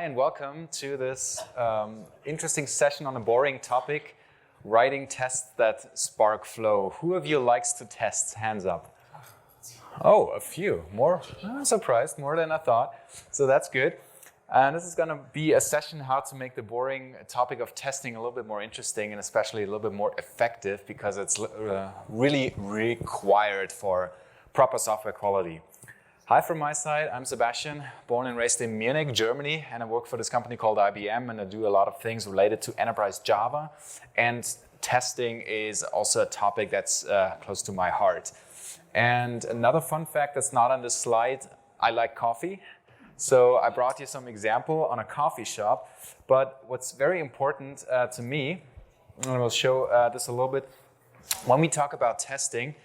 Hi and welcome to this interesting session on a boring topic, writing tests that spark flow. Who of you likes to test? Hands up. Oh, a few. More? I'm surprised, more than I thought. So that's good. And this is going to be a session how to make the boring topic of testing a little bit more interesting and especially a little bit more effective because it's really required for proper software quality. Hi from my side, I'm Sebastian, born and raised in Munich, Germany, and I work for this company called IBM, and I do a lot of things related to enterprise Java, and testing is also a topic that's close to my heart. And another fun fact that's not on this slide, I like coffee. So I brought you some example on a coffee shop, but what's very important to me, and we'll show this a little bit, when we talk about testing,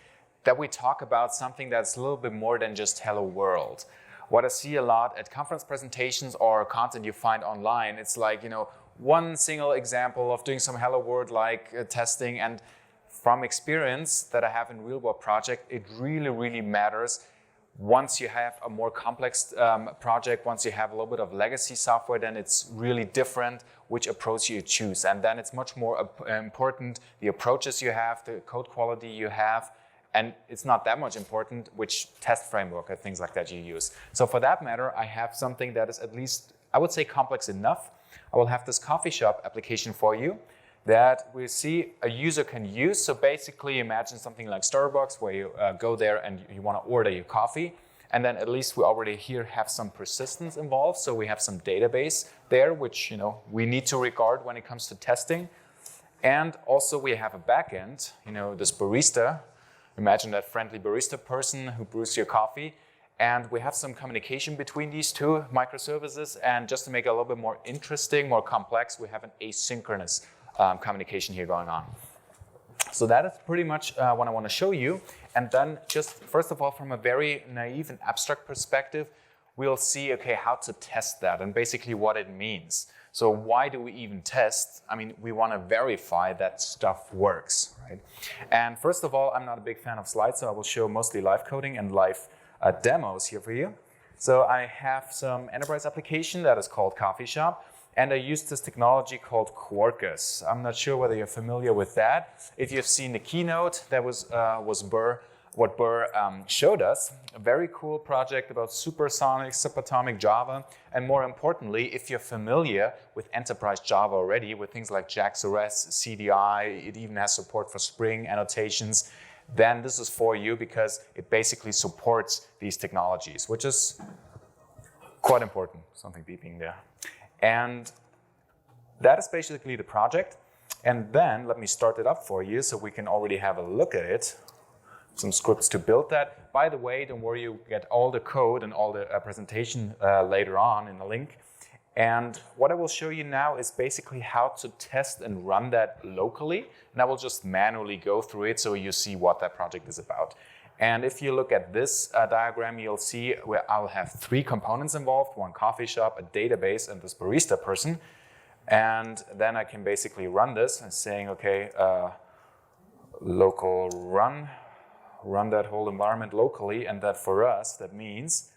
that we talk about something that's a little bit more than just hello world. What I see a lot at conference presentations or content you find online, it's like, one single example of doing some hello world like testing, and from experience that I have in real world project, it really matters. Once you have a more complex project, once you have a little bit of legacy software, then it's really different which approach you choose. And then it's much more important the approaches you have, the code quality you have, and it's not that much important which test framework or things like that you use. So for that matter, I have something that is at least, I would say, complex enough. I will have this coffee shop application for you that we see a user can use. So basically imagine something like Starbucks where you go there and you want to order your coffee. And then at least we already here have some persistence involved. So we have some database there, which we need to regard when it comes to testing. And also we have a backend, this barista. Imagine that friendly barista person who brews your coffee. And we have some communication between these two microservices. And just to make it a little bit more interesting, more complex, we have an asynchronous communication here going on. So that is pretty much what I want to show you. And then just first of all, from a very naive and abstract perspective, we'll see, okay, how to test that and basically what it means. So why do we even test? I mean, we want to verify that stuff works, right? And first of all, I'm not a big fan of slides, so I will show mostly live coding and live demos here for you. So I have some enterprise application that is called Coffee Shop, and I use this technology called Quarkus. I'm not sure whether you're familiar with that. If you've seen the keynote, that was what Burr showed us. A very cool project about supersonic, subatomic Java. And more importantly, if you're familiar with enterprise Java already, with things like JAX-RS, CDI, it even has support for Spring annotations, then this is for you because it basically supports these technologies, which is quite important. Something beeping there. And that is basically the project. And then let me start it up for you so we can already have a look at it. Some scripts to build that. By the way, don't worry, you get all the code and all the presentation later on in the link. And what I will show you now is basically how to test and run that locally. And I will just manually go through it so you see what that project is about. And if you look at this diagram, you'll see where I'll have three components involved, one coffee shop, a database, and this barista person. And then I can basically run this and saying, okay, local run that whole environment locally. And that for us, that means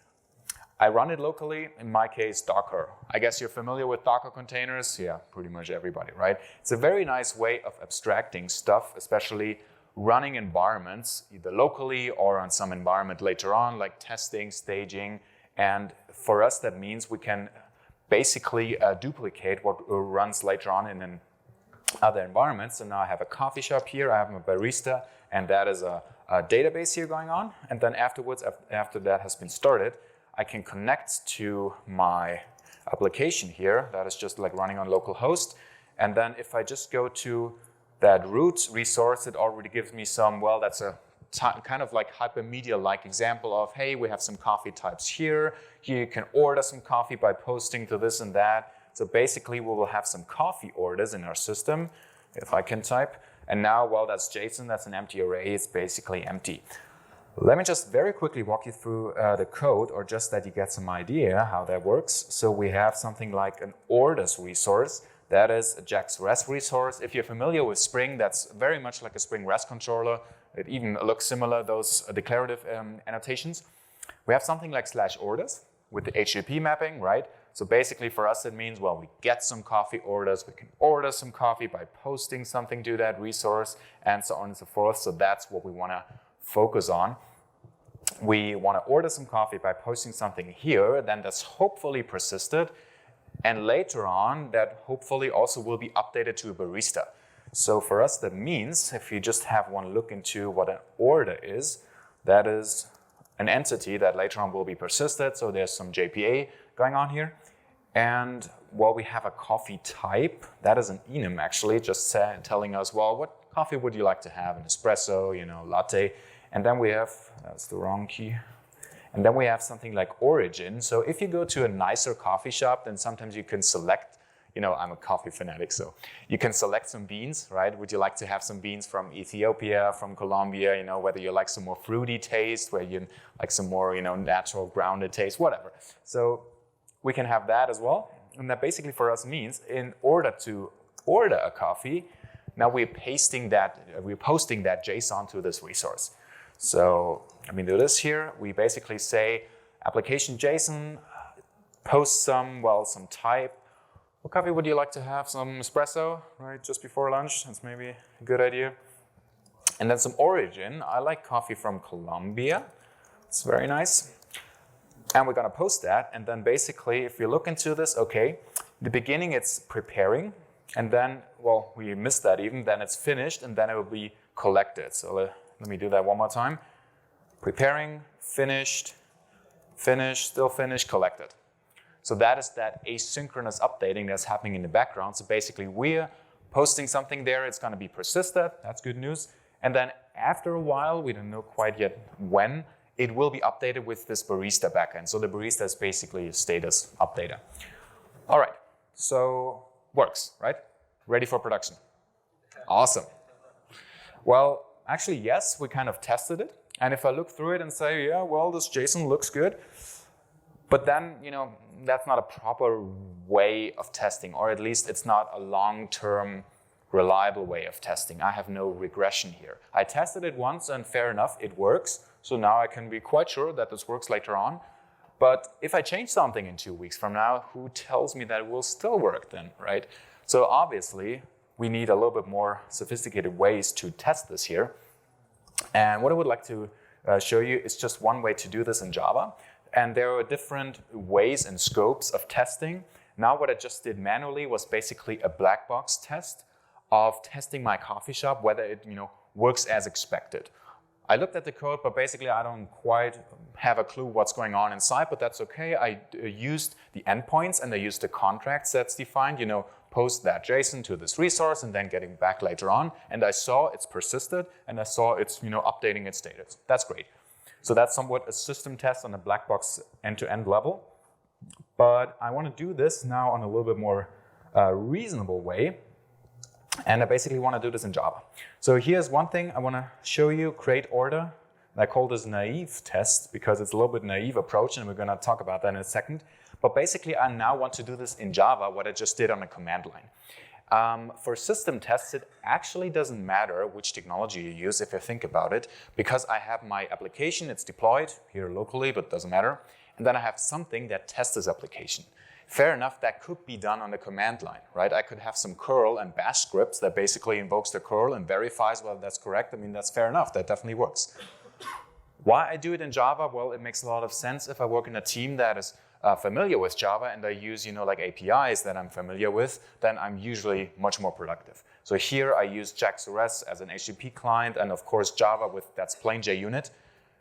I run it locally, in my case, Docker. I guess you're familiar with Docker containers. Yeah, pretty much everybody, right? It's a very nice way of abstracting stuff, especially running environments, either locally or on some environment later on, like testing, staging. And for us, that means we can basically duplicate what runs later on in other environments. So now I have a coffee shop here, I have a barista, and that is a database here going on. And then afterwards, after that has been started, I can connect to my application here. That is just like running on localhost. And then if I just go to that root resource, it already gives me some, well, that's a kind of like hypermedia-like example of, hey, we have some coffee types here. Here you can order some coffee by posting to this and that. So basically, we will have some coffee orders in our system, if I can type. And now, well, that's JSON, that's an empty array, it's basically empty. Let me just very quickly walk you through the code, or just that you get some idea how that works. So we have something like an orders resource. That is a JAX-RS resource. If you're familiar with Spring, that's very much like a Spring REST controller. It even looks similar, those declarative annotations. We have something like /orders with the HTTP mapping, right? So basically for us, it means, well, we get some coffee orders, we can order some coffee by posting something to that resource, and so on and so forth. So that's what we want to focus on. We want to order some coffee by posting something here, then that's hopefully persisted, and later on that hopefully also will be updated to a barista. So for us, that means if you just have one look into what an order is, that is an entity that later on will be persisted. So there's some JPA going on here. And while we have a coffee type, that is an enum actually, just telling us, well, what coffee would you like to have? An espresso, latte. And then we have, that's the wrong key. And then we have something like origin. So if you go to a nicer coffee shop, then sometimes you can select, I'm a coffee fanatic, so you can select some beans, right? Would you like to have some beans from Ethiopia, from Colombia, whether you like some more fruity taste, where you like some more, natural grounded taste, whatever. So we can have that as well. And that basically for us means in order to order a coffee, now we're posting that JSON to this resource. So let me do this here. We basically say application JSON, post some type. What coffee would you like to have? Some espresso, right? Just before lunch. That's maybe a good idea. And then some origin. I like coffee from Colombia. It's very nice. And we're going to post that. And then basically, if you look into this, okay, in the beginning it's preparing. And then, well, we missed that even. Then it's finished. And then it will be collected. So let me do that one more time. Preparing, finished, still finished, collected. So that is that asynchronous updating that's happening in the background. So basically we're posting something there, it's going to be persisted, that's good news. And then after a while, we don't know quite yet when, it will be updated with this barista backend. So the barista is basically a status updater. All right, so works, right? Ready for production. Awesome. Well, actually, yes, we kind of tested it. And if I look through it and say, yeah, well, this JSON looks good, but then, that's not a proper way of testing, or at least it's not a long-term reliable way of testing. I have no regression here. I tested it once and fair enough, it works. So now I can be quite sure that this works later on. But if I change something in 2 weeks from now, who tells me that it will still work then, right? So obviously, we need a little bit more sophisticated ways to test this here. And what I would like to show you is just one way to do this in Java. And there are different ways and scopes of testing. Now what I just did manually was basically a black box test of testing my coffee shop, whether it works as expected. I looked at the code, but basically I don't quite have a clue what's going on inside, but that's okay. I used the endpoints and I used the contracts that's defined, post that JSON to this resource and then getting back later on. And I saw it's persisted and I saw it's updating its status. That's great. So that's somewhat a system test on a black box end-to-end level. But I want to do this now on a little bit more reasonable way. And I basically want to do this in Java. So here's one thing I want to show you, create order. And I call this naive test because it's a little bit naive approach, and we're going to talk about that in a second. But basically, I now want to do this in Java, what I just did on a command line. For system tests, it actually doesn't matter which technology you use if you think about it, because I have my application, it's deployed here locally, but it doesn't matter. And then I have something that tests this application. Fair enough, that could be done on the command line, right? I could have some curl and bash scripts that basically invokes the curl and verifies whether that's correct. I mean, that's fair enough, that definitely works. Why I do it in Java? Well, it makes a lot of sense if I work in a team that is familiar with Java and I use, like APIs that I'm familiar with, then I'm usually much more productive. So here I use JAX-RS as an HTTP client and of course Java with that's plain JUnit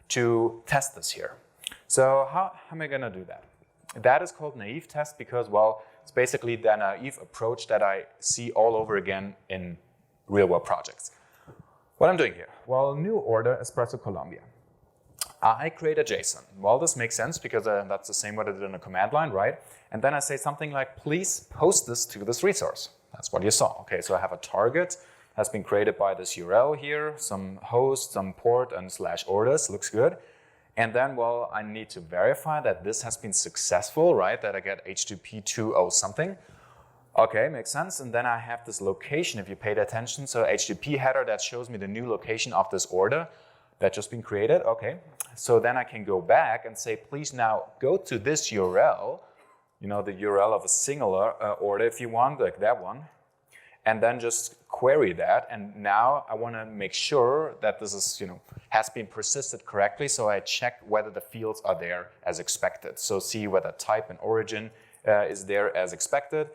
to test this here. So how am I going to do that? That is called naive test because, well, it's basically the naive approach that I see all over again in real-world projects. What I'm doing here? Well, new order Espresso Colombia. I create a JSON. Well, this makes sense because that's the same what I did in a command line, right? And then I say something like, please post this to this resource. That's what you saw. Okay, so I have a target has been created by this URL here, some host, some port, and /orders. Looks good. And then, well, I need to verify that this has been successful, right? That I get HTTP 2.0 something. Okay, makes sense. And then I have this location, if you paid attention. So HTTP header that shows me the new location of this order that just been created. Okay, so then I can go back and say, please now go to this URL the URL of a singular order if you want, like that one, and then just query that. And now I want to make sure that this is, has been persisted correctly. So I check whether the fields are there as expected. So see whether type and origin is there as expected.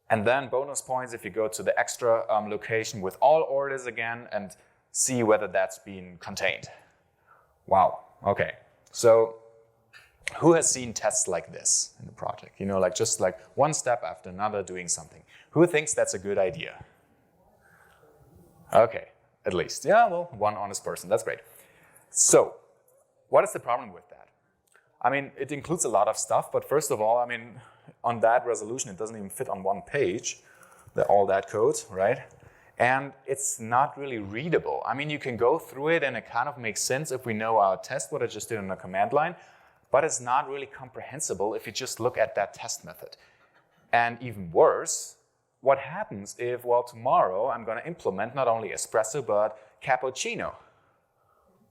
And then bonus points if you go to the extra location with all orders again and see whether that's been contained. Wow, okay. So who has seen tests like this in the project? Just like one step after another doing something. Who thinks that's a good idea? Okay, at least. Yeah, well, one honest person, that's great. So what is the problem with that? I mean, it includes a lot of stuff, but first of all, I mean, on that resolution, it doesn't even fit on one page, all that code, right? And it's not really readable. I mean, you can go through it and it kind of makes sense if we know our test, what I just did on the command line, but it's not really comprehensible if you just look at that test method. And even worse, what happens if, well, tomorrow I'm going to implement not only espresso, but cappuccino?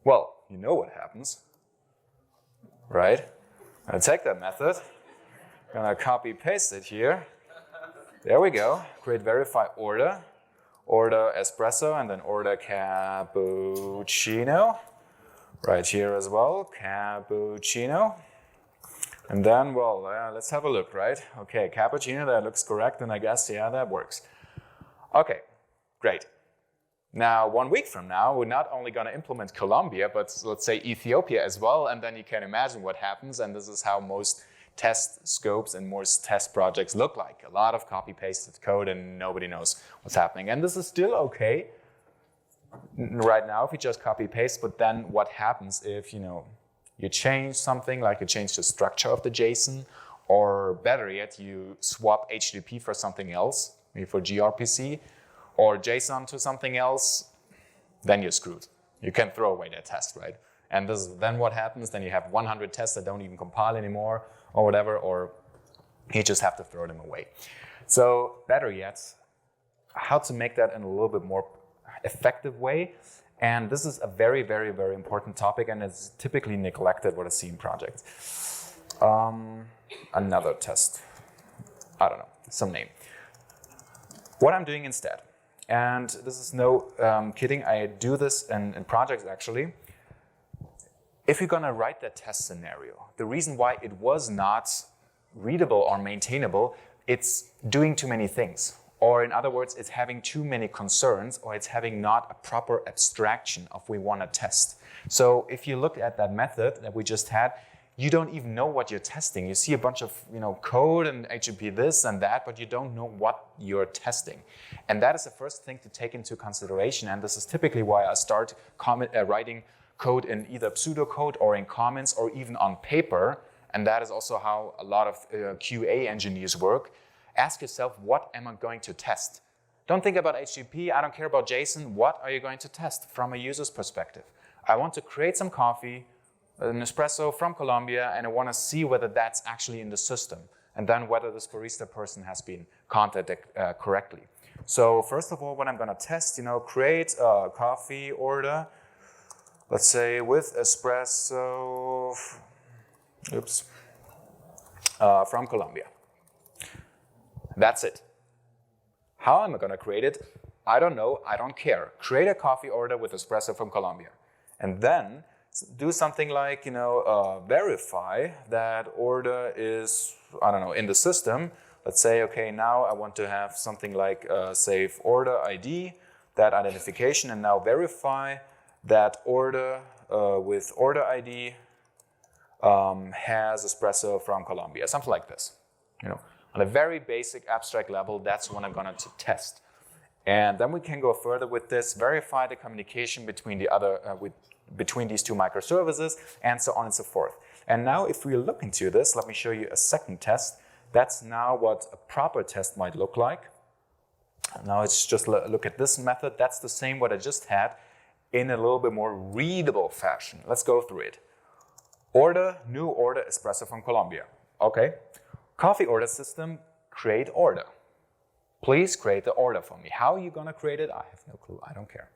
Well, you know what happens, right? I take that method, gonna copy paste it here. There we go, create verify order espresso, and then order cappuccino. Right here as well, cappuccino. And then, well, let's have a look, right? Okay, cappuccino, that looks correct, and I guess, yeah, that works. Okay, great. Now, 1 week from now, we're not only going to implement Colombia, but let's say Ethiopia as well, and then you can imagine what happens, and this is how most test scopes and most test projects look like. A lot of copy-pasted code, and nobody knows what's happening. And this is still okay right now if you just copy-paste, but then what happens if, you change something, like you change the structure of the JSON, or better yet, you swap HTTP for something else, maybe for gRPC, or JSON to something else, then you're screwed. You can throw away that test, right? And then what happens? Then you have 100 tests that don't even compile anymore, or whatever, or you just have to throw them away. So better yet, how to make that in a little bit more effective way. And this is a very, very, very important topic, and it's typically neglected what I see in projects. Another test. I don't know, some name. What I'm doing instead, and this is no kidding, I do this in projects actually. If you're gonna write that test scenario, the reason why it was not readable or maintainable, it's doing too many things. Or in other words, it's having too many concerns, or it's having not a proper abstraction of we want to test. So if you look at that method that we just had, you don't even know what you're testing. You see a bunch of code and HTTP this and that, but you don't know what you're testing. And that is the first thing to take into consideration. And this is typically why I start writing code in either pseudocode or in comments or even on paper. And that is also how a lot of QA engineers work. Ask yourself, what am I going to test? Don't think about HTTP, I don't care about JSON. What are you going to test from a user's perspective? I want to create some coffee, an espresso from Colombia, and I want to see whether that's actually in the system, and then whether this barista person has been contacted correctly. So first of all, what I'm going to test, create a coffee order, let's say with espresso, from Colombia. That's it. How am I going to create it? I don't know. I don't care. Create a coffee order with espresso from Colombia. And then do something like, verify that order is, I don't know, in the system. Let's say, okay, now I want to have something like save order ID, that identification, and now verify that order with order ID has espresso from Colombia. Something like this, On a very basic abstract level, that's what I'm going to test. And then we can go further with this, verify the communication between between these two microservices, and so on and so forth. And now if we look into this, let me show you a second test. That's now what a proper test might look like. Now let's just look at this method. That's the same what I just had in a little bit more readable fashion. Let's go through it. Order, new order, espresso from Colombia. Okay. Coffee order system, create order. Please create the order for me. How are you going to create it? I have no clue. I don't care.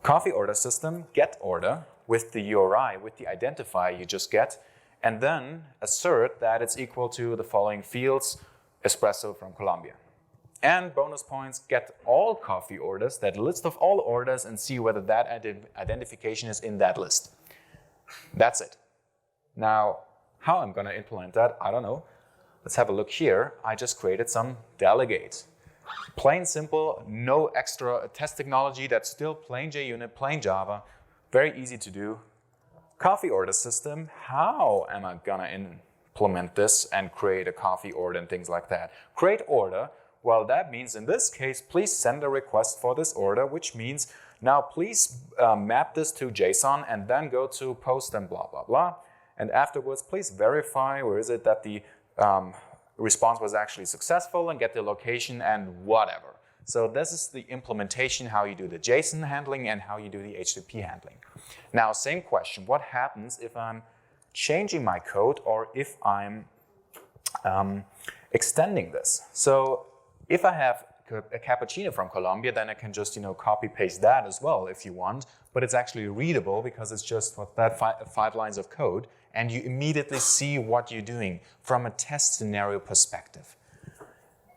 Coffee order system, get order with the URI, with the identifier you just get. and then assert that it's equal to the following fields, espresso from Colombia. And bonus points, get all coffee orders, that list of all orders, and see whether that identification is in that list. That's it. Now, how I'm going to implement that, I don't know. Let's have a look here. I just created some delegates. Plain simple, no extra test technology, that's still plain JUnit, plain Java, very easy to do. Coffee order system, how am I gonna implement this and create a coffee order and things like that? Create order, well that means in this case, please send a request for this order, which means now please map this to JSON and then go to post and blah, blah, blah. And afterwards, please verify where is it that the response was actually successful and get the location and whatever. So this is the implementation, how you do the JSON handling and how you do the HTTP handling. Now, same question, what happens if I'm changing my code or if I'm extending this? So if I have a cappuccino from Colombia, then I can just copy paste that as well if you want, but it's actually readable because it's just that 5 lines of code, and you immediately see what you're doing from a test scenario perspective.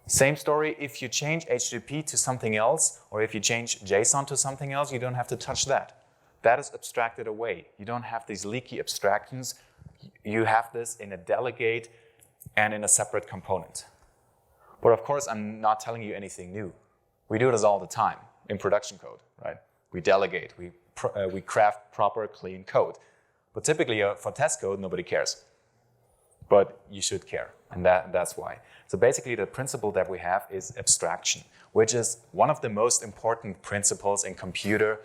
Same story, if you change HTTP to something else, or if you change JSON to something else, you don't have to touch that. That is abstracted away. You don't have these leaky abstractions. You have this in a delegate and in a separate component. But of course, I'm not telling you anything new. We do this all the time in production code, right? We delegate, we craft proper, clean code. But typically for test code, nobody cares. But you should care, and that's why. So basically the principle that we have is abstraction, which is one of the most important principles in computer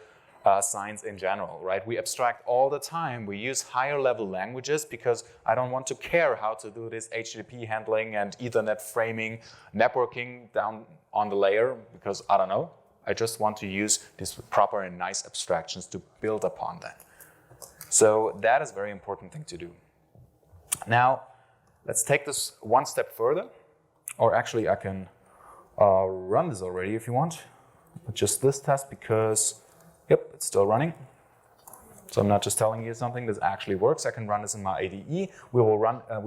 science in general, right? We abstract all the time. We use higher level languages because I don't want to care how to do this HTTP handling and Ethernet framing, networking down on the layer because I don't know. I just want to use these proper and nice abstractions to build upon that. So that is a very important thing to do. Now, let's take this one step further, or actually I can run this already if you want, but just this test because, yep, it's still running. So I'm not just telling you something, this actually works. I can run this in my IDE. We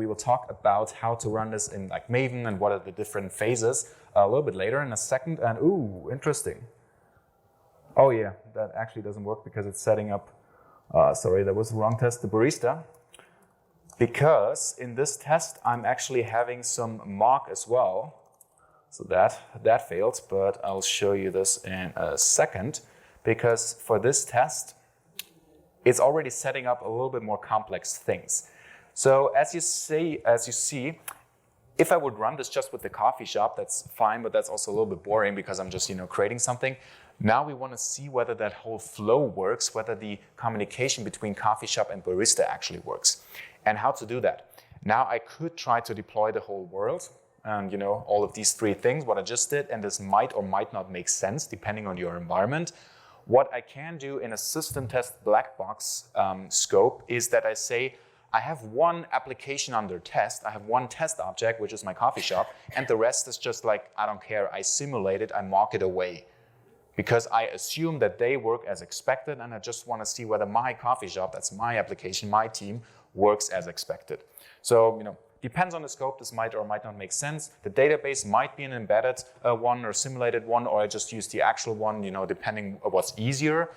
will talk about how to run this in like Maven and what are the different phases a little bit later in a second. And ooh, interesting. Oh yeah, that actually doesn't work because it's setting up, sorry, that was the wrong test, the barista. Because in this test, I'm actually having some mock as well. So that failed, but I'll show you this in a second. Because for this test, it's already setting up a little bit more complex things. So as you see, if I would run this just with the coffee shop, that's fine, but that's also a little bit boring because I'm just creating something. Now we want to see whether that whole flow works, whether the communication between coffee shop and barista actually works, and how to do that. Now I could try to deploy the whole world, and all of these 3 things, what I just did, and this might or might not make sense depending on your environment. What I can do in a system test black box scope is that I say, I have one application under test, I have one test object, which is my coffee shop, and the rest is just like, I don't care, I simulate it, I mock it away. Because I assume that they work as expected, and I just want to see whether my coffee shop, that's my application, my team, works as expected. So, depends on the scope, this might or might not make sense. The database might be an embedded one or simulated one, or I just use the actual one, depending on what's easier.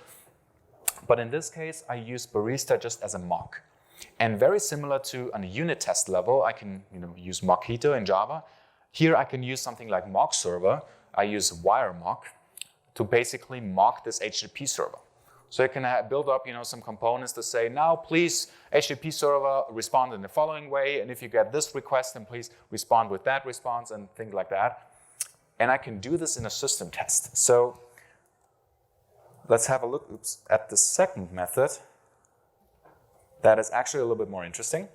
But in this case, I use barista just as a mock. And very similar to on a unit test level, I can use Mockito in Java. Here I can use something like mock server. I use wire mock to basically mock this HTTP server. So you can build up some components to say, now please HTTP server respond in the following way, and if you get this request, then please respond with that response and things like that. And I can do this in a system test. So let's have a look at the second method. That is actually a little bit more interesting.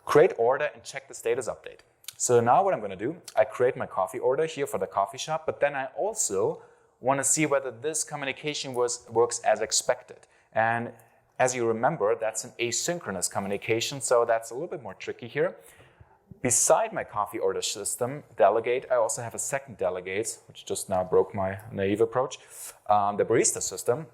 Create order and check the status update. So now what I'm going to do, I create my coffee order here for the coffee shop, but then I also want to see whether this communication works as expected. And as you remember, that's an asynchronous communication, so that's a little bit more tricky here. Beside my coffee order system delegate, I also have a second delegate, which just now broke my naive approach, the barista system,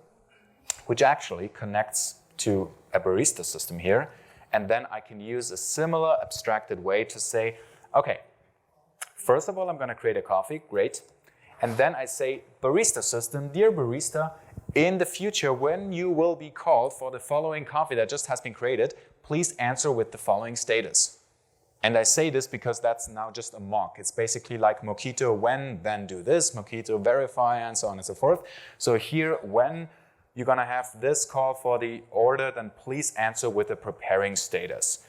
which actually connects to a barista system here. And then I can use a similar abstracted way to say, okay, first of all, I'm going to create a coffee. Great. And then I say, barista system, dear barista, in the future, when you will be called for the following coffee that just has been created, please answer with the following status. And I say this because that's now just a mock. It's basically like Mockito when, then do this, Mockito verify, and so on and so forth. So here, when you're going to have this call for the order, then please answer with the preparing status.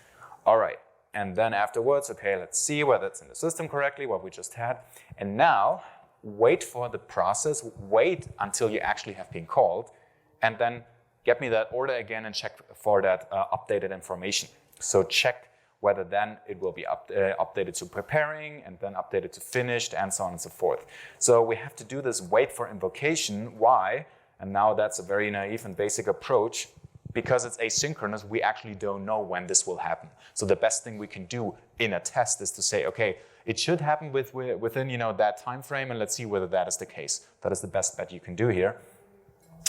All right. And then afterwards, okay, let's see whether it's in the system correctly, what we just had. And now, wait for the process, wait until you actually have been called, and then get me that order again and check for that updated information. So check whether then it will be updated to preparing and then updated to finished and so on and so forth. So we have to do this wait for invocation. Why? And now that's a very naive and basic approach. Because it's asynchronous, we actually don't know when this will happen. So the best thing we can do in a test is to say, okay, it should happen within that time frame, and let's see whether that is the case. That is the best bet you can do here.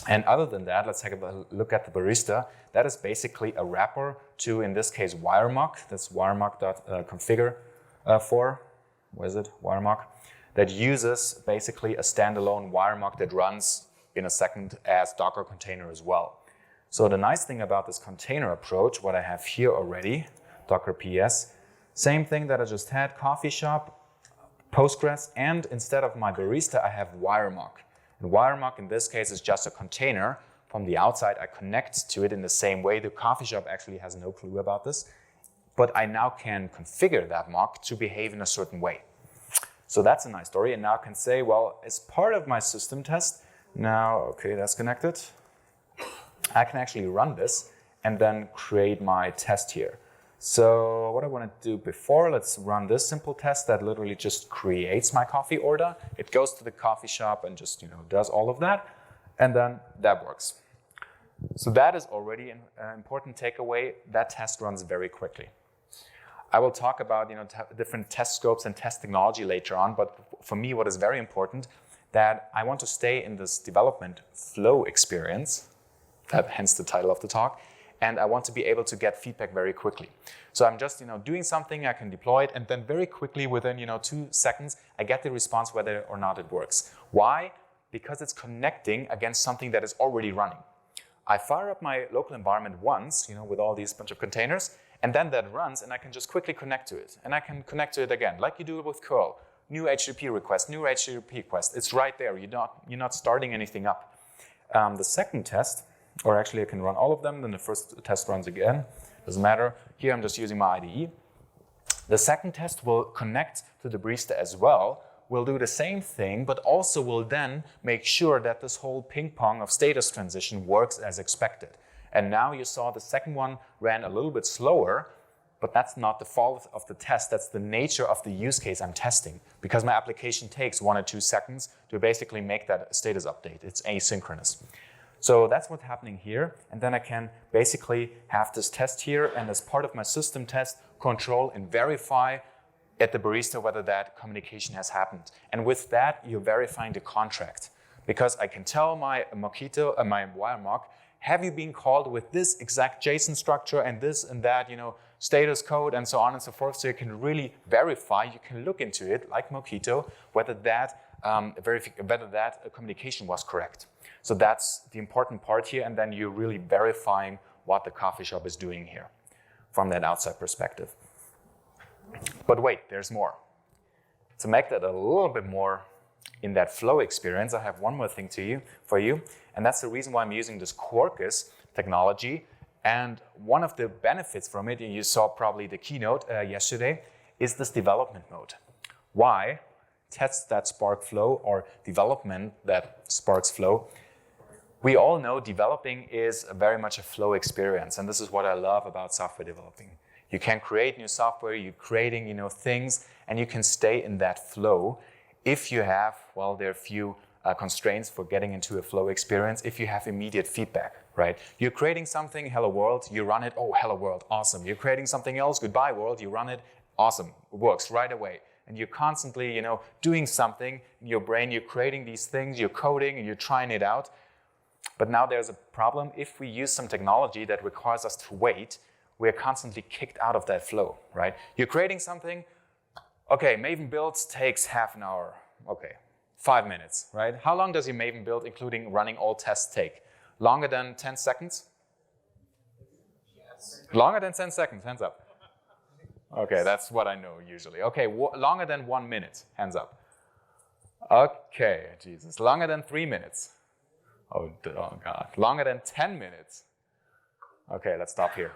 And other than that, let's take a look at the barista. That is basically a wrapper to, in this case, wiremock. That's wiremock.configure for, where is it? Wiremock. That uses basically a standalone wiremock that runs in a second as Docker container as well. So the nice thing about this container approach, what I have here already, Docker PS, same thing that I just had, coffee shop, Postgres, and instead of my barista, I have wiremock. And wiremock in this case is just a container. From the outside, I connect to it in the same way. The coffee shop actually has no clue about this, but I now can configure that mock to behave in a certain way. So that's a nice story. And now I can say, well, as part of my system test, now, okay, that's connected. I can actually run this and then create my test here. So what I want to do before, let's run this simple test that literally just creates my coffee order. It goes to the coffee shop and just does all of that, and then that works. So that is already an important takeaway. That test runs very quickly. I will talk about different test scopes and test technology later on, but for me what is very important that I want to stay in this development flow experience, that hence the title of the talk, and I want to be able to get feedback very quickly. So I'm just doing something, I can deploy it, and then very quickly within 2 seconds I get the response whether or not it works. Why? Because it's connecting against something that is already running. I fire up my local environment once, with all these bunch of containers, and then that runs, and I can just quickly connect to it. And I can connect to it again, like you do with curl. New HTTP request, new HTTP request. It's right there. You're not starting anything up. The second test, or actually I can run all of them, then the first test runs again. Doesn't matter. Here I'm just using my IDE. The second test will connect to the barista as well. We'll do the same thing, but also will then make sure that this whole ping pong of status transition works as expected. And now you saw the second one ran a little bit slower, but that's not the fault of the test. That's the nature of the use case I'm testing, because my application takes 1 or 2 seconds to basically make that status update. It's asynchronous. So that's what's happening here. And then I can basically have this test here, and as part of my system test, control and verify at the barista whether that communication has happened. And with that, you're verifying the contract, because I can tell my Mockito, my wiremock, have you been called with this exact JSON structure and this and that, status code and so on and so forth. So you can really verify, you can look into it like Mockito, whether that communication was correct. So that's the important part here, and then you're really verifying what the coffee shop is doing here from that outside perspective. But wait, there's more. To make that a little bit more in that flow experience, I have one more thing for you, and that's the reason why I'm using this Quarkus technology. And one of the benefits from it, and you saw probably the keynote yesterday, is this development mode. Why? Test that Spark flow, or development that sparks flow. We all know developing is very much a flow experience, and this is what I love about software developing. You can create new software, you're creating things, and you can stay in that flow if you have, well, there are a few constraints for getting into a flow experience, if you have immediate feedback, right? You're creating something, hello world, you run it, oh, hello world, awesome. You're creating something else, goodbye world, you run it, awesome, it works right away. And you're constantly, doing something in your brain, you're creating these things, you're coding, and you're trying it out. But now there's a problem. If we use some technology that requires us to wait, we're constantly kicked out of that flow, right? You're creating something, okay, Maven builds takes half an hour, okay, 5 minutes, right? How long does your Maven build, including running all tests, take? Longer than 10 seconds? Yes. Longer than 10 seconds, hands up. Okay, that's what I know usually. Okay, longer than 1 minute, hands up. Okay, Jesus, longer than 3 minutes. Oh God, longer than 10 minutes. Okay, let's stop here.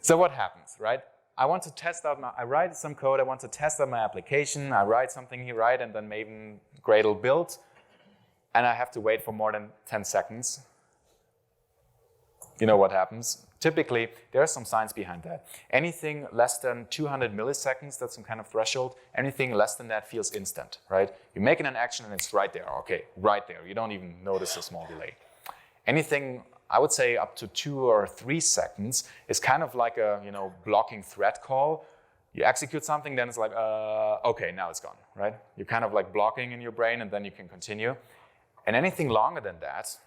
So what happens, right? I want to test out I write some code, I want to test out my application, I write something here, right, and then Maven Gradle build, and I have to wait for more than 10 seconds. You know what happens? Typically, there's some science behind that. Anything less than 200 milliseconds, that's some kind of threshold. Anything less than that feels instant, right? You're making an action and it's right there. Okay, right there. You don't even notice a small delay. Anything, I would say, up to 2 or 3 seconds is kind of like a blocking thread call. You execute something, then it's like, okay, now it's gone, right? You're kind of like blocking in your brain, and then you can continue. And anything longer than that,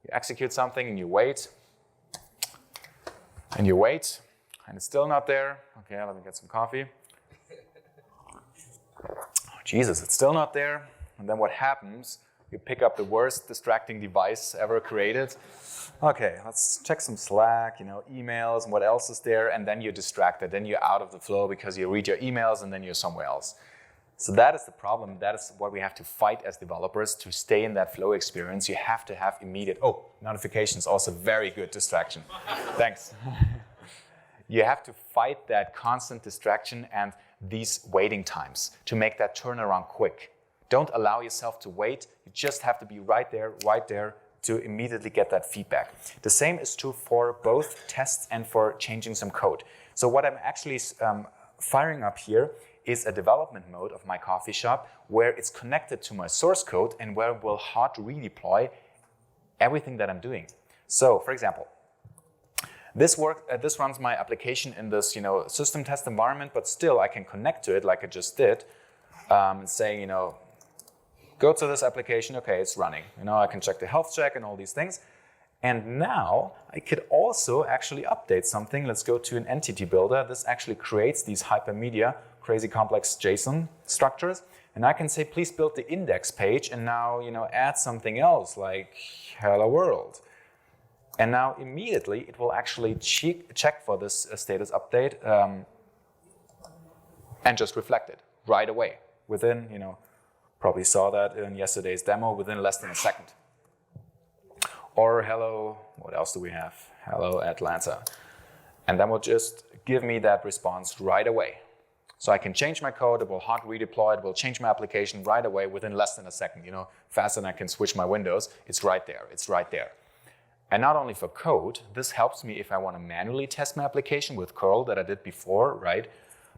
you execute something and you wait. And you wait, and it's still not there. Okay, let me get some coffee. Oh, Jesus, it's still not there. And then what happens? You pick up the worst distracting device ever created. Okay, let's check some Slack, emails, and what else is there, and then you're distracted. Then you're out of the flow because you read your emails, and then you're somewhere else. So that is the problem. That is what we have to fight as developers to stay in that flow experience. You have to have immediate, notifications, also very good distraction. Thanks. You have to fight that constant distraction and these waiting times to make that turnaround quick. Don't allow yourself to wait. You just have to be right there to immediately get that feedback. The same is true for both tests and for changing some code. So what I'm actually firing up here is a development mode of my coffee shop where it's connected to my source code and where we'll hard redeploy everything that I'm doing. So, for example, this runs my application in this system test environment, but still I can connect to it like I just did, saying go to this application. Okay, it's running. I can check the health check and all these things. And now I could also actually update something. Let's go to an entity builder. This actually creates these hypermedia, crazy complex JSON structures. And I can say, please build the index page and now, add something else like hello world. And now immediately it will actually check for this status update and just reflect it right away within, probably saw that in yesterday's demo, within less than a second. Or hello, what else do we have? Hello Atlanta. And then will just give me that response right away. So I can change my code, it will hard redeploy, it will change my application right away within less than a second. Faster than I can switch my windows, it's right there. And not only for code, this helps me if I want to manually test my application with curl that I did before, right?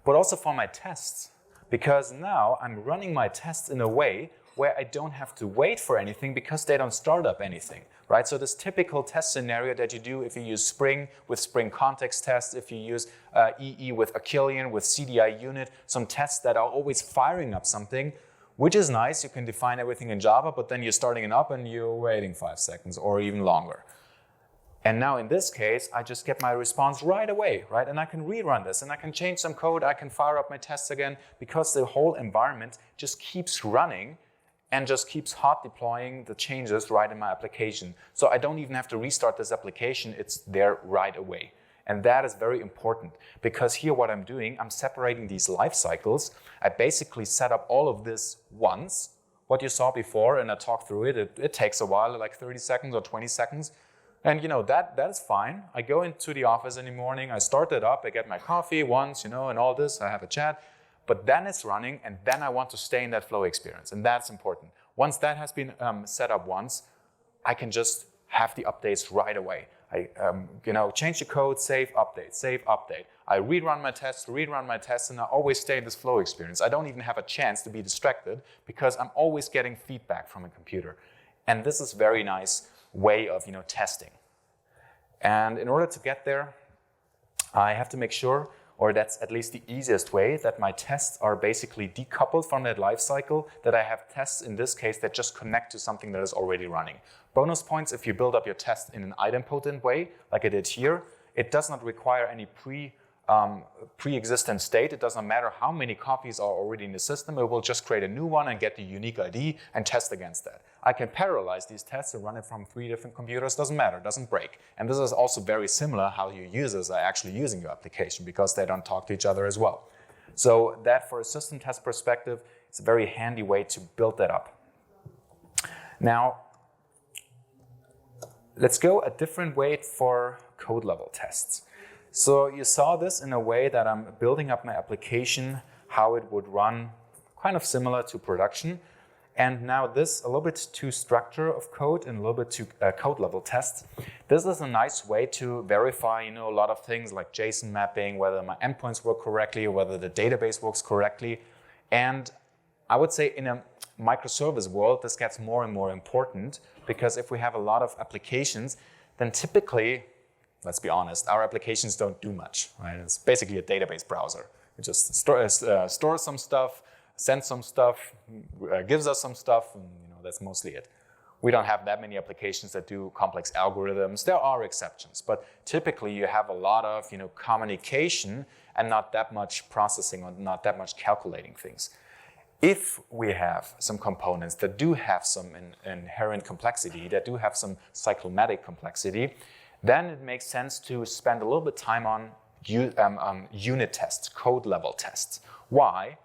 But also for my tests, because now I'm running my tests in a way where I don't have to wait for anything because they don't start up anything, right? So this typical test scenario that you do if you use Spring with Spring context tests, if you use EE with Achillean, with CDI unit, some tests that are always firing up something, which is nice. You can define everything in Java, but then you're starting it up and you're waiting 5 seconds or even longer. And now in this case, I just get my response right away, right? And I can rerun this and I can change some code. I can fire up my tests again because the whole environment just keeps running and just keeps hot deploying the changes right in my application. So I don't even have to restart this application, it's there right away. And that is very important because here what I'm doing, I'm separating these life cycles. I basically set up all of this once, what you saw before, and I talked through it. It takes a while, like 30 seconds or 20 seconds. And that is fine. I go into the office in the morning, I start it up, I get my coffee once, and all this, I have a chat. But then it's running, and then I want to stay in that flow experience, and that's important. Once that has been set up once, I can just have the updates right away. I change the code, save, update. I rerun my tests, and I always stay in this flow experience. I don't even have a chance to be distracted because I'm always getting feedback from a computer. And this is a very nice way of testing. And in order to get there, I have to make sure, or that's at least the easiest way, that my tests are basically decoupled from that lifecycle, that I have tests in this case that just connect to something that is already running. Bonus points if you build up your test in an idempotent way, like I did here. it does not require any pre-existent state. It doesn't matter how many copies are already in the system. It will just create a new one and get the unique ID and test against that. I can parallelize these tests and run it from 3 different computers. Doesn't matter, doesn't break. And this is also very similar how your users are actually using your application because they don't talk to each other as well. So that, for a system test perspective, it's a very handy way to build that up. Now, let's go a different way for code level tests. So you saw this in a way that I'm building up my application, how it would run, kind of similar to production. And now this, a little bit to structure of code and a little bit to code level tests. This is a nice way to verify, a lot of things like JSON mapping, whether my endpoints work correctly, whether the database works correctly. And I would say in a microservice world, this gets more and more important because if we have a lot of applications, then typically, let's be honest, our applications don't do much, right? It's basically a database browser. It just stores some stuff, sends some stuff, gives us some stuff, and that's mostly it. We don't have that many applications that do complex algorithms. There are exceptions, but typically you have a lot of communication and not that much processing or not that much calculating things. If we have some components that do have some inherent complexity, that do have some cyclomatic complexity, then it makes sense to spend a little bit of time on unit tests, code level tests. Why?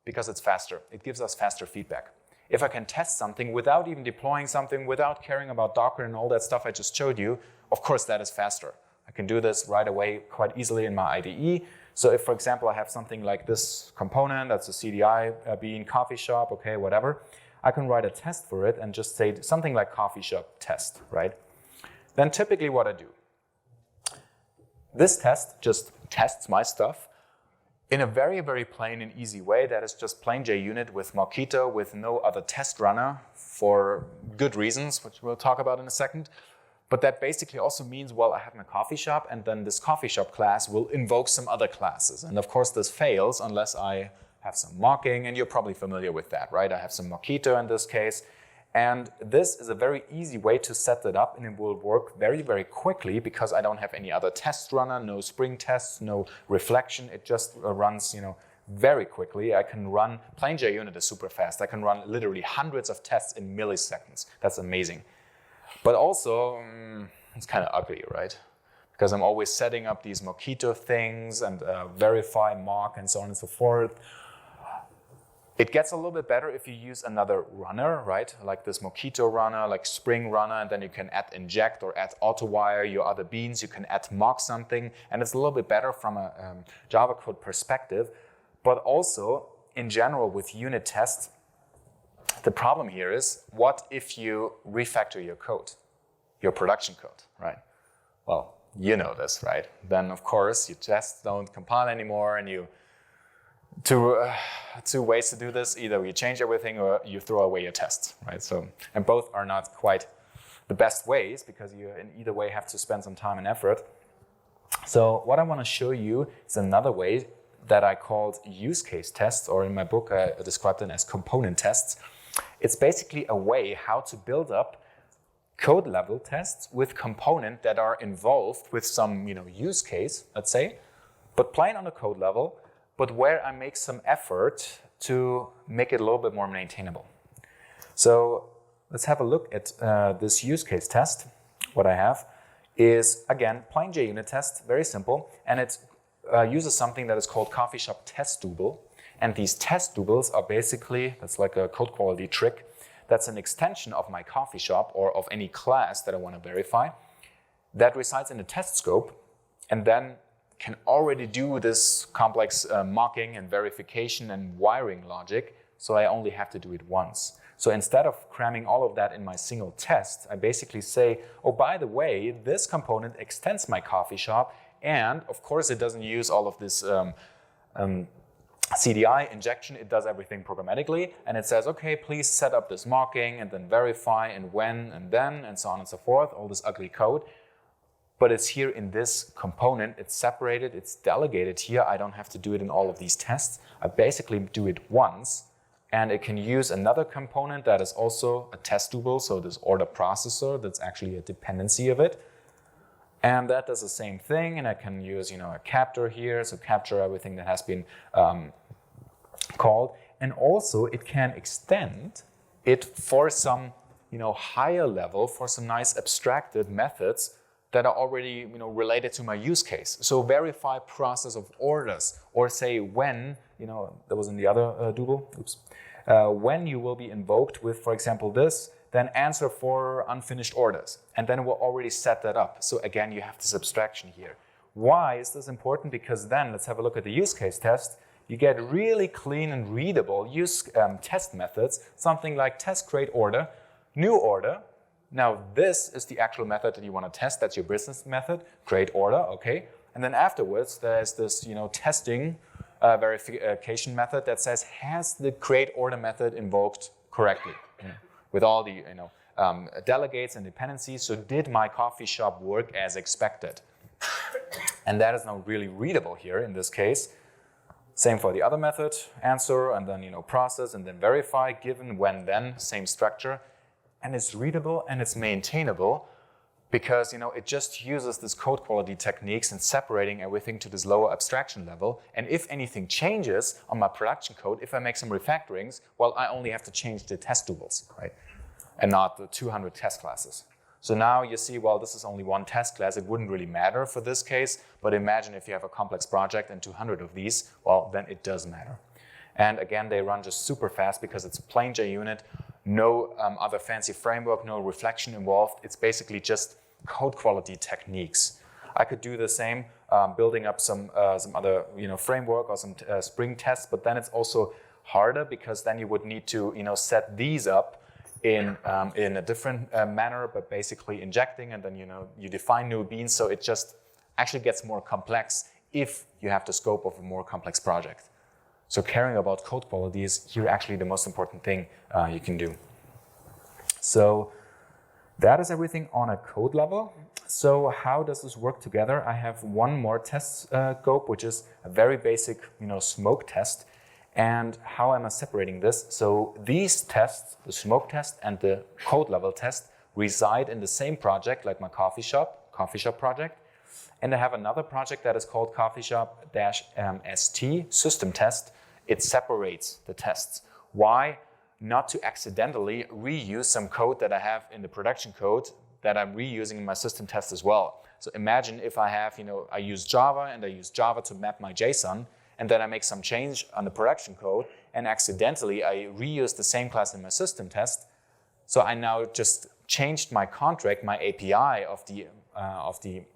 Because it's faster. It gives us faster feedback. If I can test something without even deploying something, without caring about Docker and all that stuff I just showed you, of course that is faster. I can do this right away quite easily in my IDE. So if, for example, I have something like this component, that's a CDI being coffee shop, okay, whatever, I can write a test for it and just say something like coffee shop test, right? Then typically what I do, this test just tests my stuff in a very, very plain and easy way. That is just plain JUnit with Mockito with no other test runner for good reasons, which we'll talk about in a second. But that basically also means, well, I have my coffee shop and then this coffee shop class will invoke some other classes. And of course this fails unless I have some mocking, and you're probably familiar with that, right? I have some Mockito in this case. And this is a very easy way to set that up, and it will work very, very quickly because I don't have any other test runner, no Spring tests, no reflection. It just runs, very quickly. I can run, plain JUnit is super fast. I can run literally hundreds of tests in milliseconds. That's amazing. But also, it's kind of ugly, right? Because I'm always setting up these Mockito things and verify, mock, and so on and so forth. It gets a little bit better if you use another runner, right? Like this Mockito runner, like Spring runner, and then you can add inject or add autowire your other beans. You can add mock something, and it's a little bit better from a Java code perspective. But also, in general, with unit tests, the problem here is, what if you refactor your code, your production code, right? Well, you know this, right? Then, of course, your tests don't compile anymore, and two ways to do this. Either you change everything or you throw away your tests, right? So, and both are not quite the best ways because you in either way have to spend some time and effort. So what I want to show you is another way that I called use case tests, or in my book I described them as component tests. It's basically a way how to build up code level tests with components that are involved with some use case, let's say, but plain on the code level, but where I make some effort to make it a little bit more maintainable. So let's have a look at this use case test. What I have is, again, plain JUnit test, very simple, and it uses something that is called coffee shop test double. And these test doubles are basically, that's like a code quality trick, that's an extension of my coffee shop or of any class that I want to verify that resides in the test scope and then can already do this complex mocking and verification and wiring logic, so I only have to do it once. So instead of cramming all of that in my single test, I basically say, oh, by the way, this component extends my coffee shop, and of course it doesn't use all of this CDI injection, it does everything programmatically, and it says, okay, please set up this mocking and then verify and when and then and so on and so forth, all this ugly code. But it's here in this component, it's separated, it's delegated here. I don't have to do it in all of these tests. I basically do it once, and it can use another component that is also a test double, so this order processor, that's actually a dependency of it. And that does the same thing, and I can use, a capture here, so capture everything that has been called. And also it can extend it for some, higher level, for some nice abstracted methods that are already, related to my use case. So verify process of orders, or say when, that was in the other double, when you will be invoked with, for example, this, then answer for unfinished orders. And then we'll already set that up. So again, you have this abstraction here. Why is this important? Because then, let's have a look at the use case test. You get really clean and readable test methods, something like test create order, new order. Now this is the actual method that you want to test. That's your business method, create order, okay. And then afterwards, there's this testing verification method that says, has the create order method invoked correctly? With all the delegates and dependencies. So did my coffee shop work as expected? And that is now really readable here in this case. Same for the other method, answer, and then process, and then verify, given, when, then, same structure. And it's readable and it's maintainable because it just uses this code quality techniques and separating everything to this lower abstraction level. And if anything changes on my production code, if I make some refactorings, well, I only have to change the test tools, right? And not the 200 test classes. So now you see, well, this is only one test class. It wouldn't really matter for this case, but imagine if you have a complex project and 200 of these, well, then it does matter. And again, they run just super fast because it's a plain JUnit, no other fancy framework, no reflection involved. It's basically just code quality techniques. I could do the same, building up some other framework or some Spring tests, but then it's also harder because then you would need to set these up in a different manner, but basically injecting, and then you define new beans, so it just actually gets more complex if you have the scope of a more complex project. So caring about code quality is here actually the most important thing you can do. So that is everything on a code level. So how does this work together? I have one more test scope, which is a very basic smoke test. And how am I separating this? So these tests, the smoke test and the code level test, reside in the same project, like my coffee shop project. And I have another project that is called coffee shop-st system test. It separates the tests. Why? Not to accidentally reuse some code that I have in the production code that I'm reusing in my system test as well. So imagine if I have, I use Java and I use Java to map my JSON, and then I make some change on the production code, and accidentally I reuse the same class in my system test. So I now just changed my contract, my API of the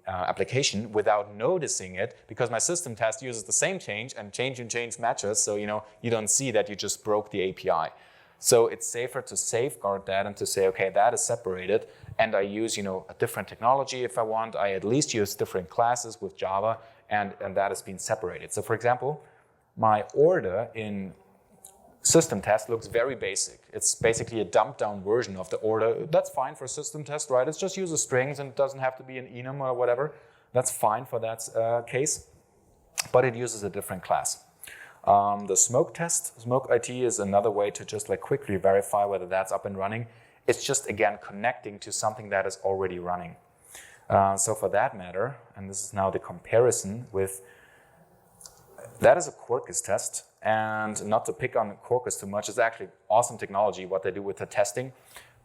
application without noticing it, because my system test uses the same change and change matches. So you don't see that you just broke the API. So it's safer to safeguard that and to say, okay, that is separated, and I use a different technology if I want. I at least use different classes with Java, and that has been separated. So for example, my order in system test looks very basic. It's basically a dumbed down version of the order. That's fine for system test, right? It just uses strings and it doesn't have to be an enum or whatever. That's fine for that case, but it uses a different class. The smoke test, smoke IT, is another way to just quickly verify whether that's up and running. It's just, again, connecting to something that is already running. So for that matter, and this is now the comparison with, that is a Quarkus test. And not to pick on Quarkus too much, it's actually awesome technology, what they do with the testing.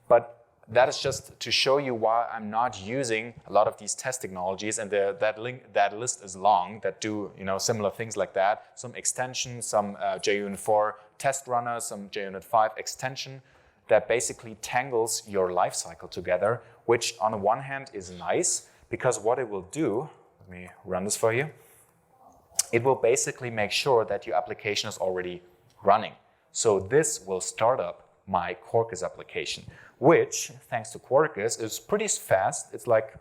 But that is just to show you why I'm not using a lot of these test technologies, and that list is long, that do similar things like that. Some extension, some JUnit 4 test runner, some JUnit 5 extension that basically tangles your lifecycle together, which on the one hand is nice, because what it will do, let me run this for you, it will basically make sure that your application is already running. So this will start up my Quarkus application, which, thanks to Quarkus, is pretty fast. It's like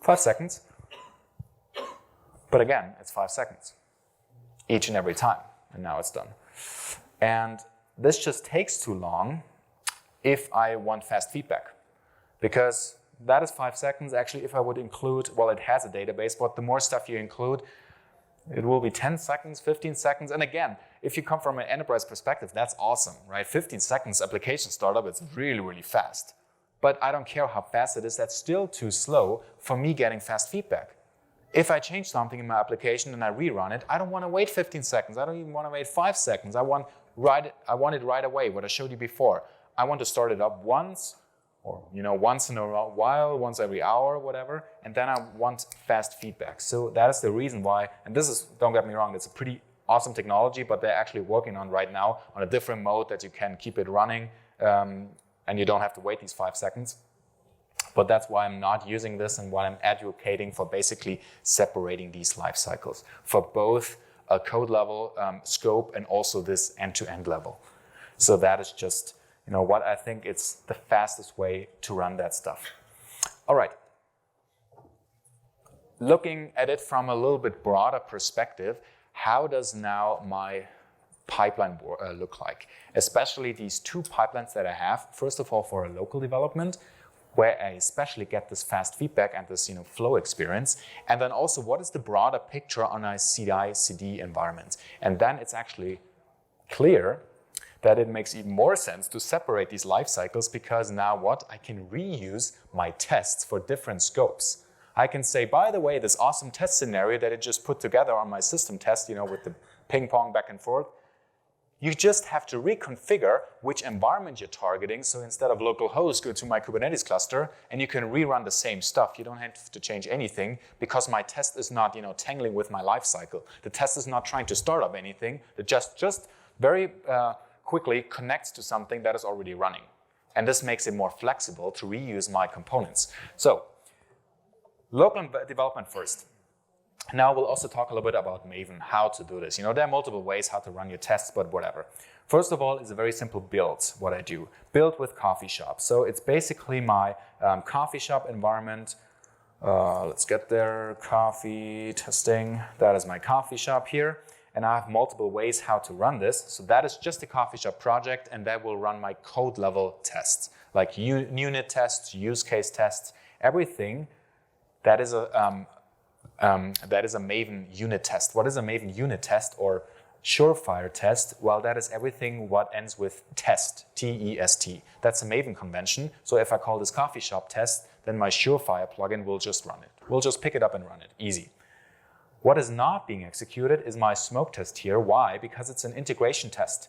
5 seconds. But again, it's 5 seconds each and every time, and now it's done. And this just takes too long if I want fast feedback, because that is 5 seconds. Actually, if I would include, well, it has a database, but the more stuff you include, it will be 10 seconds, 15 seconds. And again, if you come from an enterprise perspective, that's awesome, right? 15 seconds application startup, it's really, really fast. but I don't care how fast it is, that's still too slow for me getting fast feedback. If I change something in my application and I rerun it, I don't want to wait 15 seconds. I don't even want to wait 5 seconds. I want it right away, what I showed you before. I want to start it up once, or once in a while, once every hour, whatever, and then I want fast feedback. So that is the reason why, and this is, don't get me wrong, it's a pretty awesome technology, but they're actually working on right now on a different mode that you can keep it running, and you don't have to wait these 5 seconds. But that's why I'm not using this and why I'm advocating for basically separating these life cycles for both a code level scope and also this end-to-end level. So that is just what I think it's the fastest way to run that stuff. All right. Looking at it from a little bit broader perspective, how does now my pipeline look like? Especially these 2 pipelines that I have. First of all, for a local development, where I especially get this fast feedback and this flow experience. And then also, what is the broader picture on a CI/CD environment? And then it's actually clear that it makes even more sense to separate these life cycles, because now I can reuse my tests for different scopes. I can say, by the way, this awesome test scenario that I just put together on my system test, with the ping pong back and forth, you just have to reconfigure which environment you're targeting. So instead of localhost, go to my Kubernetes cluster, and you can rerun the same stuff. You don't have to change anything, because my test is not, tangling with my lifecycle. The test is not trying to start up anything. It just very quickly connects to something that is already running. And this makes it more flexible to reuse my components. So local development first. Now we'll also talk a little bit about Maven, how to do this. There are multiple ways how to run your tests, but whatever. First of all, it's a very simple build, what I do. Build with coffee shop. So it's basically my coffee shop environment. Let's get there, coffee testing. That is my coffee shop here. And I have multiple ways how to run this. So that is just a coffee shop project, and that will run my code level tests, like unit tests, use case tests, everything that is a Maven unit test. What is a Maven unit test or surefire test? Well, that is everything what ends with test, T-E-S-T. That's a Maven convention. So if I call this coffee shop test, then my surefire plugin will just run it. We'll just pick it up and run it, easy. What is not being executed is my smoke test here. Why? Because it's an integration test,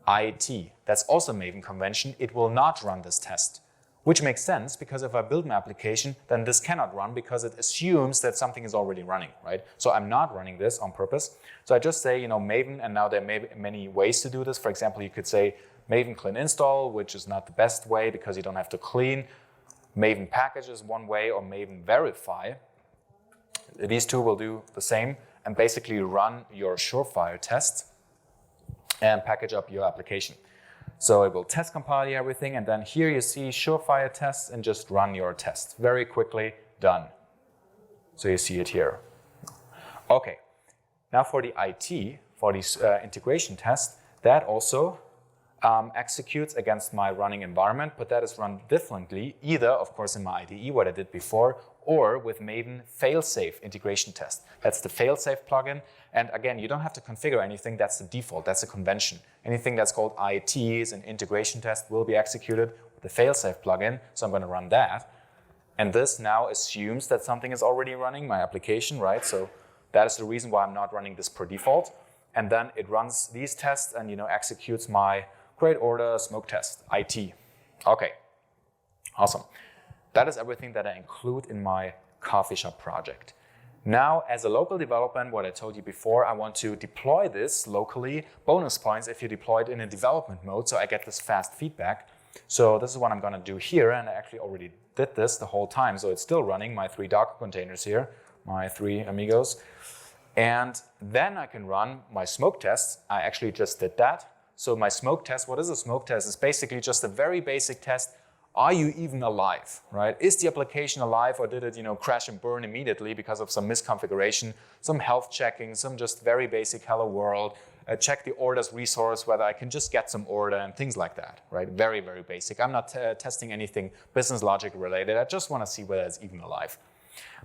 IT. That's also a Maven convention. It will not run this test. Which makes sense, because if I build my application, then this cannot run, because it assumes that something is already running, right? So I'm not running this on purpose. So I just say, Maven, and now there may be many ways to do this. For example, you could say Maven clean install, which is not the best way because you don't have to clean. Maven package is one way, or Maven verify. These 2 will do the same and basically run your surefire test and package up your application. So it will test compile everything, and then here you see surefire tests, and just run your test. Very quickly, done. So you see it here. Okay, now for the IT, for these integration tests, that also executes against my running environment, but that is run differently, either, of course, in my IDE, what I did before, or with Maven failsafe integration test. That's the failsafe plugin. And again, you don't have to configure anything. That's the default. That's a convention. Anything that's called ITs and integration test will be executed with the failsafe plugin. So I'm going to run that. And this now assumes that something is already running, my application, right? So that is the reason why I'm not running this per default. And then it runs these tests and executes my create order smoke test, IT. Okay, awesome. That is everything that I include in my coffee shop project. Now, as a local development, what I told you before, I want to deploy this locally. Bonus points if you deploy it in a development mode, so I get this fast feedback. So this is what I'm going to do here, and I actually already did this the whole time. So it's still running my 3 Docker containers here, my 3 amigos. And then I can run my smoke tests. I actually just did that. So my smoke test, what is a smoke test? It's basically just a very basic test. Are you even alive, right? Is the application alive, or did it, crash and burn immediately because of some misconfiguration, some health checking, some just very basic hello world, check the orders resource, whether I can just get some order and things like that, right? Very, very basic. I'm not testing anything business logic related. I just want to see whether it's even alive.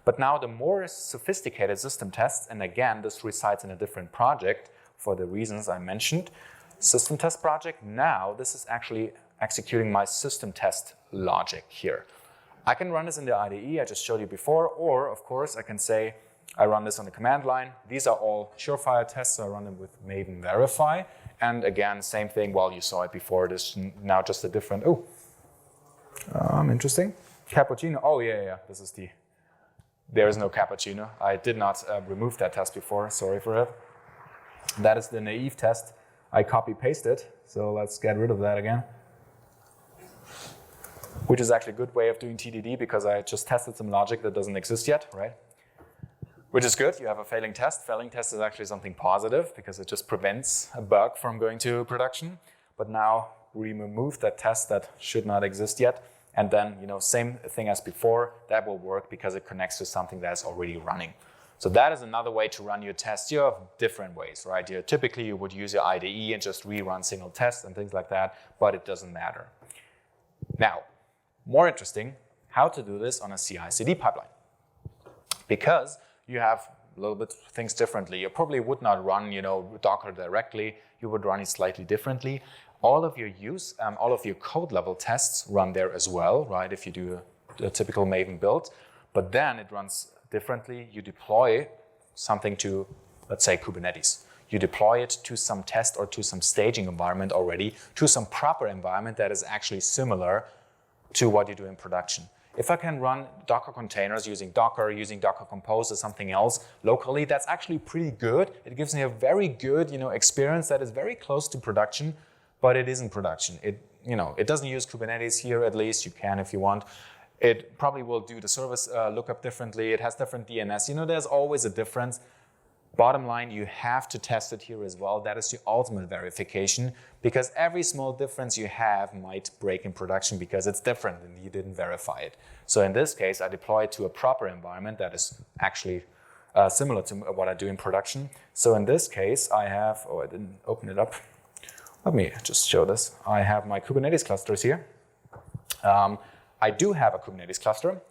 But now the more sophisticated system tests, and again, this resides in a different project for the reasons I mentioned, system test project. Now this is actually executing my system test logic here. I can run this in the IDE, I just showed you before, or of course I can say I run this on the command line. These are all surefire tests, so I run them with Maven verify. And again, same thing, well, you saw it before, this now just a different, interesting. Cappuccino, oh yeah, this is there is no cappuccino. I did not remove that test before, sorry for it. That is the naive test. I copy pasted, so let's get rid of that again. Which is actually a good way of doing TDD because I just tested some logic that doesn't exist yet, right? Which is good, you have a failing test. Failing test is actually something positive because it just prevents a bug from going to production. But now we remove that test that should not exist yet. And then, same thing as before, that will work because it connects to something that is already running. So that is another way to run your tests. You have different ways, right? Typically, you would use your IDE and just rerun single tests and things like that, but it doesn't matter. Now, more interesting, how to do this on a CI/CD pipeline. Because you have a little bit things differently. You probably would not run, Docker directly. You would run it slightly differently. All of your code level tests run there as well, right? If you do a typical Maven build, but then it runs differently. You deploy something to, let's say, Kubernetes. You deploy it to some test or to some staging environment already, to some proper environment that is actually similar to what you do in production. If I can run Docker containers using Docker Compose or something else locally, that's actually pretty good. It gives me a very good, experience that is very close to production, but it isn't production. It doesn't use Kubernetes here, at least. You can if you want. It probably will do the service lookup differently. It has different DNS. There's always a difference. Bottom line, you have to test it here as well. That is the ultimate verification because every small difference you have might break in production because it's different and you didn't verify it. So in this case, I deploy it to a proper environment that is actually similar to what I do in production. So in this case, I have, I didn't open it up. Let me just show this. I have my Kubernetes clusters here. I do have a Kubernetes cluster,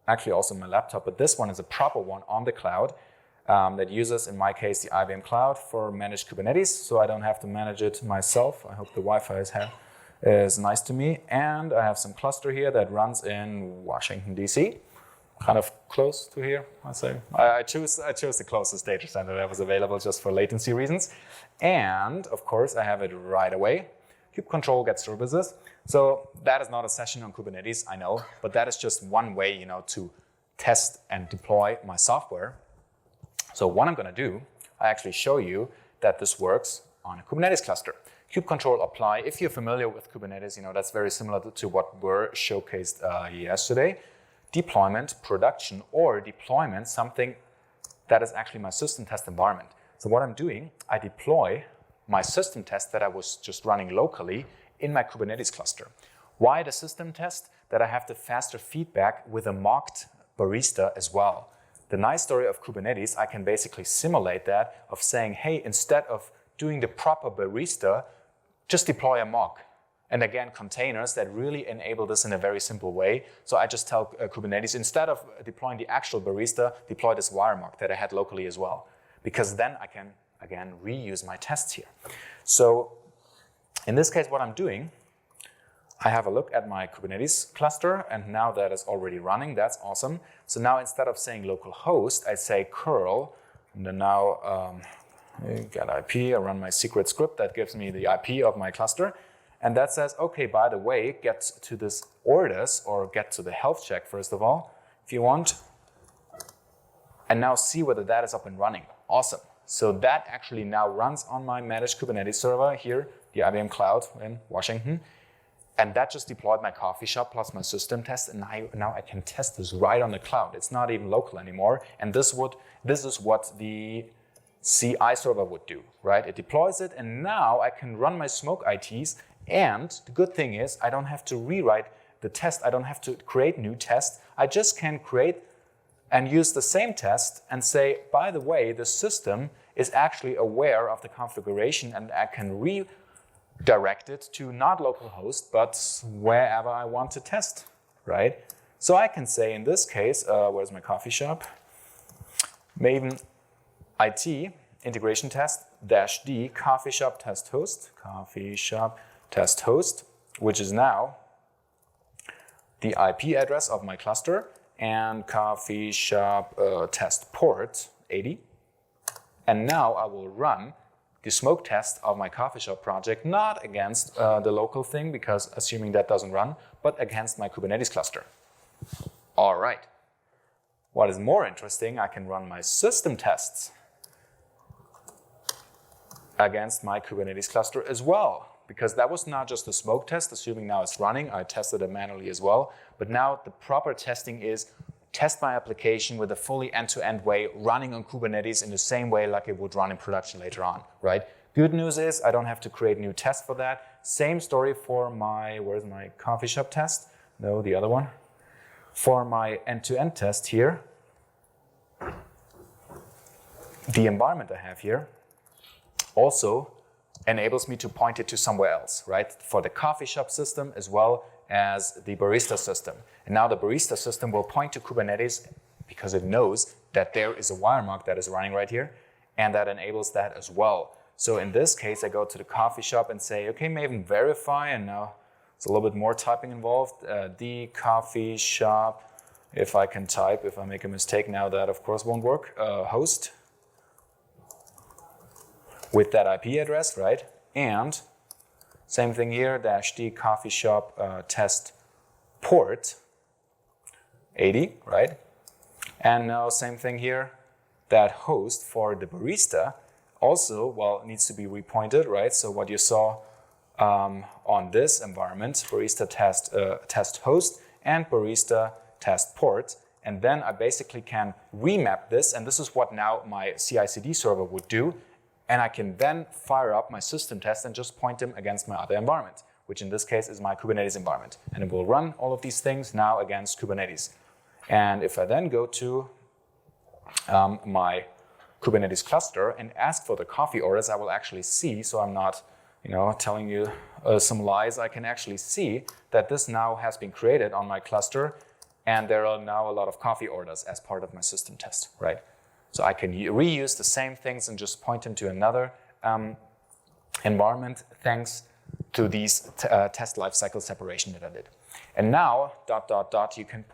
actually also on my laptop, but this one is a proper one on the cloud. That uses, in my case, the IBM Cloud for managed Kubernetes, so I don't have to manage it myself. I hope the Wi-Fi is nice to me. And I have some cluster here that runs in Washington, D.C., kind of close to here, I'd say. I chose the closest data center that was available just for latency reasons. And, of course, I have it right away. Kube-control get services. So that is not a session on Kubernetes, I know, but that is just one way, to test and deploy my software. So what I'm going to do, I actually show you that this works on a Kubernetes cluster. Kube-control apply. If you're familiar with Kubernetes, that's very similar to what were showcased yesterday. Deployment, production, or deployment, something that is actually my system test environment. So what I'm doing, I deploy my system test that I was just running locally in my Kubernetes cluster. Why the system test? That I have the faster feedback with a mocked barista as well. The nice story of Kubernetes, I can basically simulate that of saying, hey, instead of doing the proper barista, just deploy a mock. And again, containers that really enable this in a very simple way. So I just tell Kubernetes, instead of deploying the actual barista, deploy this wire mock that I had locally as well. Because then I can, again, reuse my tests here. So in this case, what I'm doing, I have a look at my Kubernetes cluster, and now that is already running. That's awesome. So now instead of saying localhost, I say curl, and then now get IP. I run my secret script that gives me the IP of my cluster, and that says, okay, by the way, get to this orders or get to the health check first of all, if you want, and now see whether that is up and running. Awesome. So that actually now runs on my managed Kubernetes server here, the IBM Cloud in Washington. And that just deployed my coffee shop plus my system test, and now I can test this right on the cloud. It's not even local anymore, and this is what the CI server would do, right? It deploys it, and now I can run my smoke ITs, and the good thing is I don't have to rewrite the test. I don't have to create new tests. I just can create and use the same test and say, by the way, the system is actually aware of the configuration, and I can redirect it to not localhost, but wherever I want to test, right? So I can say in this case, where's my coffee shop? Maven IT integration test -d coffee shop test host, which is now the IP address of my cluster and coffee shop test port 80. And now I will run the smoke test of my coffee shop project, not against the local thing, because assuming that doesn't run, but against my Kubernetes cluster. All right. What is more interesting, I can run my system tests against my Kubernetes cluster as well, because that was not just a smoke test, assuming now it's running. I tested it manually as well. But now the proper testing is test my application with a fully end-to-end way, running on Kubernetes in the same way like it would run in production later on, right? Good news is I don't have to create new tests for that. Same story for my, where's my coffee shop test? No, the other one. For my end-to-end test here, the environment I have here also enables me to point it to somewhere else, right? For the coffee shop system as well as the barista system. And now the barista system will point to Kubernetes because it knows that there is a wiremark that is running right here, and that enables that as well. So in this case, I go to the coffee shop and say, okay, Maven, verify, and now it's a little bit more typing involved. The coffee shop, if I can type, if I make a mistake now, that of course won't work. Host with that IP address, right? And same thing here, -d coffee shop test port 80, right? And now same thing here, that host for the barista also, well, needs to be repointed, right? So what you saw on this environment, barista test host and barista test port. And then I basically can remap this, and this is what now my CI/CD server would do. And I can then fire up my system test and just point them against my other environment, which in this case is my Kubernetes environment. And it will run all of these things now against Kubernetes. And if I then go to my Kubernetes cluster and ask for the coffee orders, I will actually see, so I'm not telling you some lies, I can actually see that this now has been created on my cluster, and there are now a lot of coffee orders as part of my system test, right? So I can reuse the same things and just point them to another environment thanks to these test lifecycle separation that I did. And now, ... you can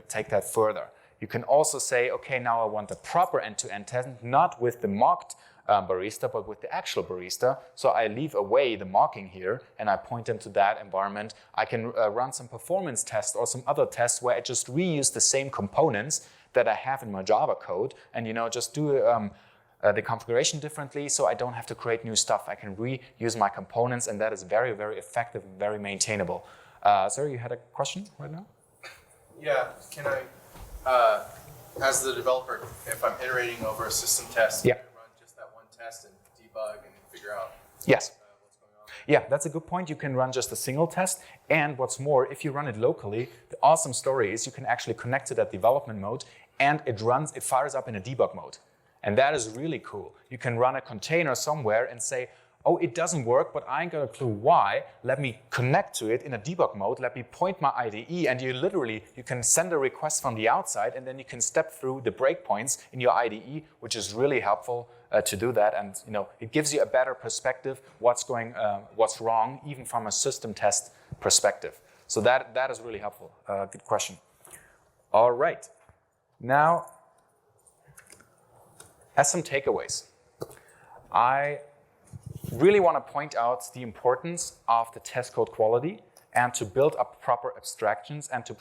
take that further. You can also say, okay, now I want the proper end-to-end test, not with the mocked barista, but with the actual barista. So I leave away the mocking here and I point them to that environment. I can run some performance tests or some other tests where I just reuse the same components that I have in my Java code and just do the configuration differently, so I don't have to create new stuff. I can reuse my components, and that is very, very effective, very maintainable. Sir, you had a question right now? Yeah, can I, as the developer, if I'm iterating over a system test, yeah, can I run just that one test and debug and figure out yes. What's going on? Yeah, that's a good point. You can run just a single test, and what's more, if you run it locally, the awesome story is you can actually connect to that development mode, and it fires up in a debug mode. And that is really cool. You can run a container somewhere and say, oh, it doesn't work, but I ain't got a clue why. Let me connect to it in a debug mode. Let me point my IDE, and you can send a request from the outside, and then you can step through the breakpoints in your IDE, which is really helpful to do that. And it gives you a better perspective what's wrong, even from a system test perspective. So that is really helpful. Good question. All right. Now, as some takeaways, I really want to point out the importance of the test code quality and to build up proper abstractions and to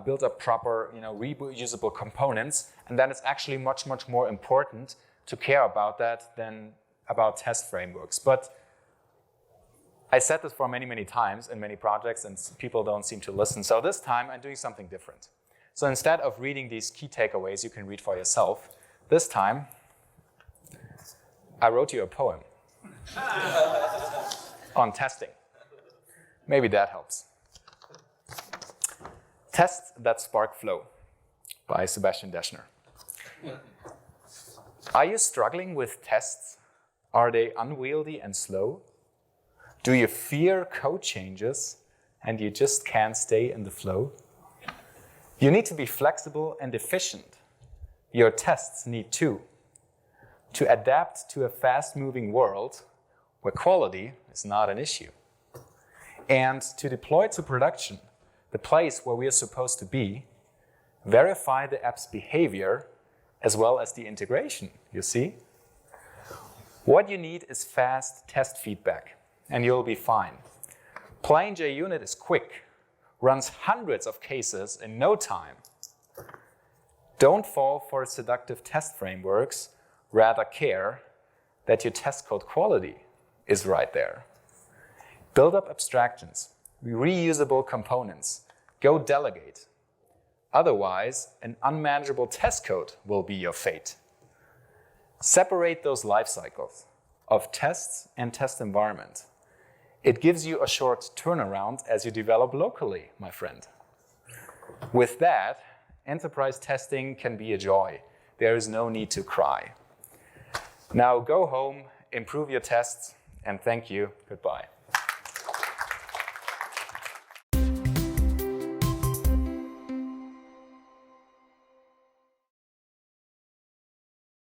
build up proper reusable components. And then it's actually much, much more important to care about that than about test frameworks. But I said this for many, many times in many projects, and people don't seem to listen. So this time I'm doing something different. So instead of reading these key takeaways you can read for yourself, this time I wrote you a poem on testing. Maybe that helps. Tests that spark flow by Sebastian Daschner. Are you struggling with tests? Are they unwieldy and slow? Do you fear code changes and you just can't stay in the flow? You need to be flexible and efficient. Your tests need to adapt to a fast-moving world where quality is not an issue. And to deploy to production, the place where we are supposed to be, verify the app's behavior as well as the integration, you see? What you need is fast test feedback, and you'll be fine. Plain JUnit is quick, runs hundreds of cases in no time. Don't fall for seductive test frameworks, rather care that your test code quality is right there. Build up abstractions, reusable components, go delegate. Otherwise, an unmanageable test code will be your fate. Separate those life cycles of tests and test environment. It gives you a short turnaround as you develop locally, my friend. With that, enterprise testing can be a joy. There is no need to cry. Now go home, improve your tests, and thank you. Goodbye.